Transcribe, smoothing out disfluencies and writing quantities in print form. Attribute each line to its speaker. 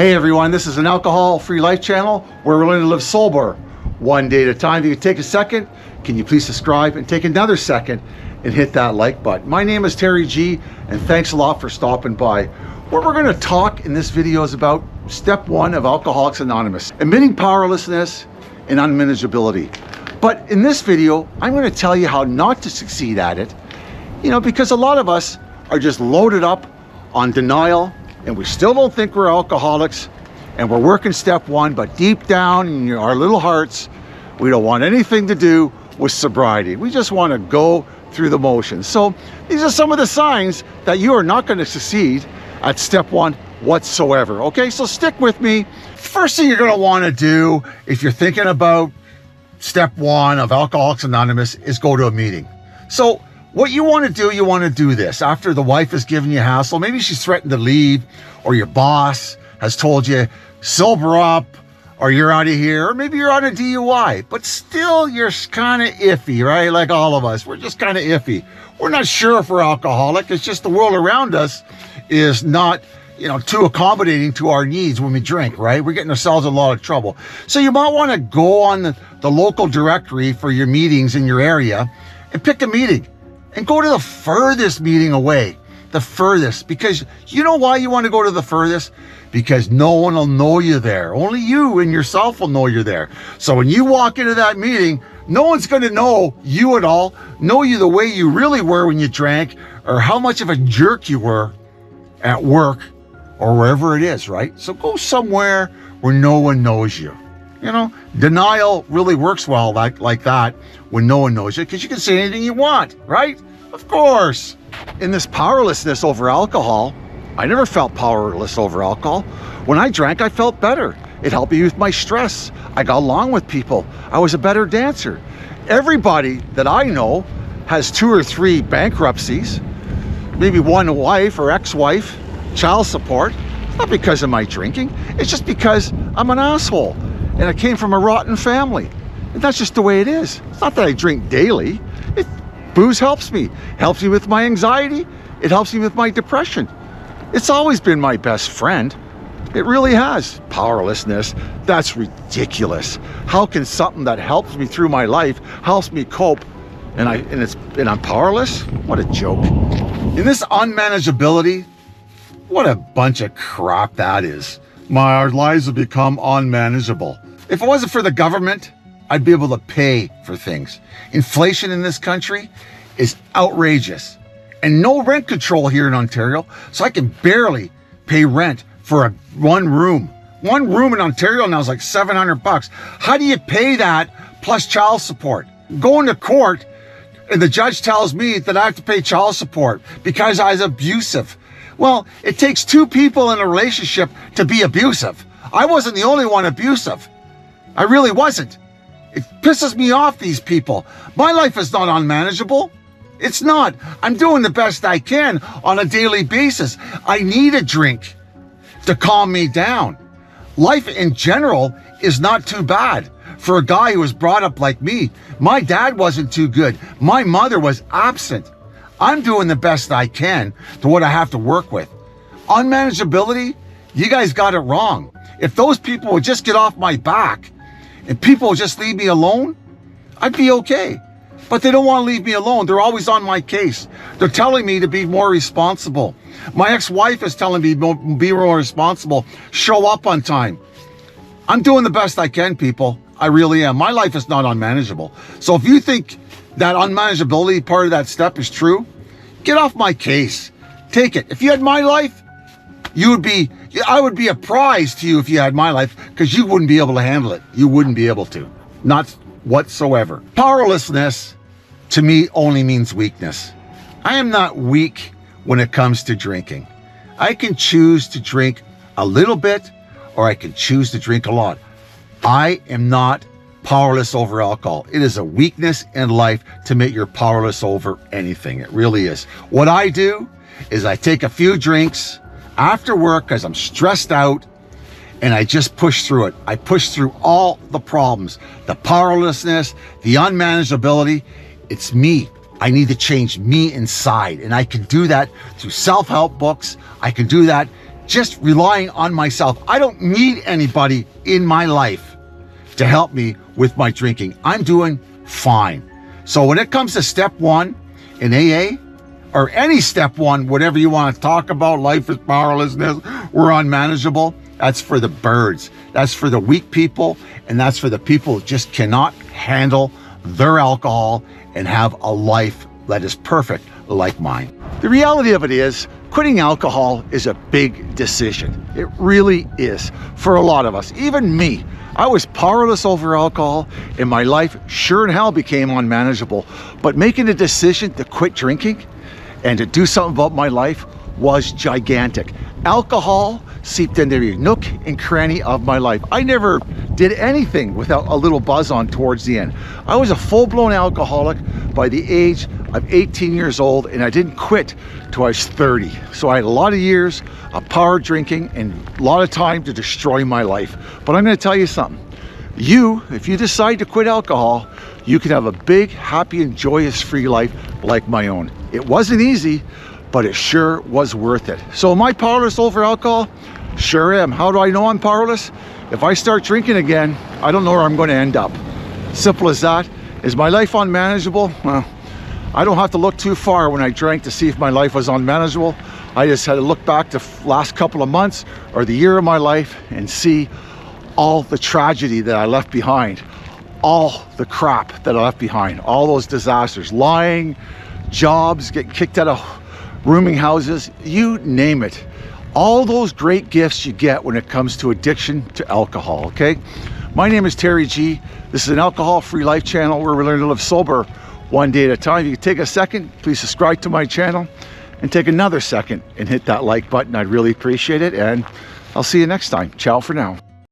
Speaker 1: Hey everyone, this is an alcohol-free life channel where we're learning to live sober one day at a time. If you can take a second, can you please subscribe and take another second and hit that like button. My name is Terry G, and thanks a lot for stopping by. What we're going to talk in this video is about step 1 of Alcoholics Anonymous, admitting powerlessness and unmanageability. But in this video, I'm going to tell you how not to succeed at it, because a lot of us are just loaded up on denial, and we still don't think we're alcoholics, and we're working step 1, but deep down in our little hearts, we don't want anything to do with sobriety. We just want to go through the motions. So these are some of the signs that you are not going to succeed at step 1 whatsoever. Okay, so stick with me. First thing you're going to want to do if you're thinking about step 1 of Alcoholics Anonymous is go to a meeting. So what you want to do this after the wife has given you hassle. Maybe she's threatened to leave, or your boss has told you sober up, or you're out of here, or maybe you're on a DUI, but still you're kind of iffy, right? Like all of us, we're just kind of iffy. We're not sure if we're alcoholic. It's just the world around us is not, too accommodating to our needs when we drink, right? We're getting ourselves in a lot of trouble. So you might want to go on the local directory for your meetings in your area and pick a meeting. And go to the furthest meeting away, the furthest, because you know why you want to go to the furthest? Because no one will know you there. Only you and yourself will know you're there. So when you walk into that meeting, no one's going to know you at all, know you the way you really were when you drank, or how much of a jerk you were at work or wherever it is, right? So go somewhere where no one knows you. Denial really works well like that when no one knows you, because you can say anything you want, right? Of course. In this powerlessness over alcohol, I never felt powerless over alcohol. When I drank, I felt better. It helped me with my stress. I got along with people. I was a better dancer. Everybody that I know has 2 or 3 bankruptcies, maybe one wife or ex-wife, child support. It's not because of my drinking. It's just because I'm an asshole. And I came from a rotten family. And that's just the way it is. It's not that I drink daily. Booze helps me with my anxiety. It helps me with my depression. It's always been my best friend. It really has. Powerlessness, that's ridiculous. How can something that helps me through my life, helps me cope, and I'm powerless? What a joke. In this unmanageability, what a bunch of crap that is. Our lives have become unmanageable. If it wasn't for the government, I'd be able to pay for things. Inflation in this country is outrageous. And no rent control here in Ontario, so I can barely pay rent for one room. One room in Ontario now is like $700. How do you pay that plus child support? Going to court, and the judge tells me that I have to pay child support because I was abusive. Well, it takes 2 people in a relationship to be abusive. I wasn't the only one abusive. I really wasn't. It pisses me off, these people. My life is not unmanageable. It's not. I'm doing the best I can on a daily basis. I need a drink to calm me down. Life in general is not too bad for a guy who was brought up like me. My dad wasn't too good. My mother was absent. I'm doing the best I can to what I have to work with. Unmanageability, you guys got it wrong. If those people would just get off my back and people would just leave me alone, I'd be okay. But they don't want to leave me alone. They're always on my case. They're telling me to be more responsible. My ex-wife is telling me to be more responsible, show up on time. I'm doing the best I can, people. I really am. My life is not unmanageable. So if you think that unmanageability part of that step is true, get off my case. Take it. If you had my life, I would be a prize to you if you had my life, because you wouldn't be able to handle it. You wouldn't be able to. Not whatsoever. Powerlessness to me only means weakness. I am not weak when it comes to drinking. I can choose to drink a little bit, or I can choose to drink a lot. I am not powerless over alcohol. It is a weakness in life to make you powerless over anything. It really is. What I do is I take a few drinks after work because I'm stressed out, and I just push through it. I push through all the problems, the powerlessness, the unmanageability. It's me. I need to change me inside, and I can do that through self-help books. I can do that just relying on myself. I don't need anybody in my life to help me with my drinking. I'm doing fine. So when it comes to step one in AA, or any step one, whatever you want to talk about, life is powerlessness, we're unmanageable, that's for the birds. That's for the weak people, and that's for the people who just cannot handle their alcohol and have a life that is perfect like mine. The reality of it is, quitting alcohol is a big decision. It really is for a lot of us, even me. I was powerless over alcohol and my life sure in hell became unmanageable. But making a decision to quit drinking and to do something about my life was gigantic. Alcohol seeped into every nook and cranny of my life. I never did anything without a little buzz on towards the end. I was a full-blown alcoholic by the age of 18 years old, and I didn't quit till I was 30. So I had a lot of years of power drinking and a lot of time to destroy my life. But I'm going to tell you something. If you decide to quit alcohol, you can have a big, happy, and joyous free life like my own. It wasn't easy, but it sure was worth it. So am I powerless over alcohol? Sure am. How do I know I'm powerless? If I start drinking again, I don't know where I'm going to end up. Simple as that. Is my life unmanageable? Well, I don't have to look too far when I drank to see if my life was unmanageable. I just had to look back to last couple of months or the year of my life and see all the tragedy that I left behind, all the crap that I left behind, all those disasters, lying, jobs, getting kicked out of rooming houses, you name it. All those great gifts you get when it comes to addiction to alcohol, okay? My name is Terry G. This is an alcohol-free life channel where we learn to live sober one day at a time. If you could take a second, please subscribe to my channel and take another second and hit that like button. I'd really appreciate it, and I'll see you next time. Ciao for now.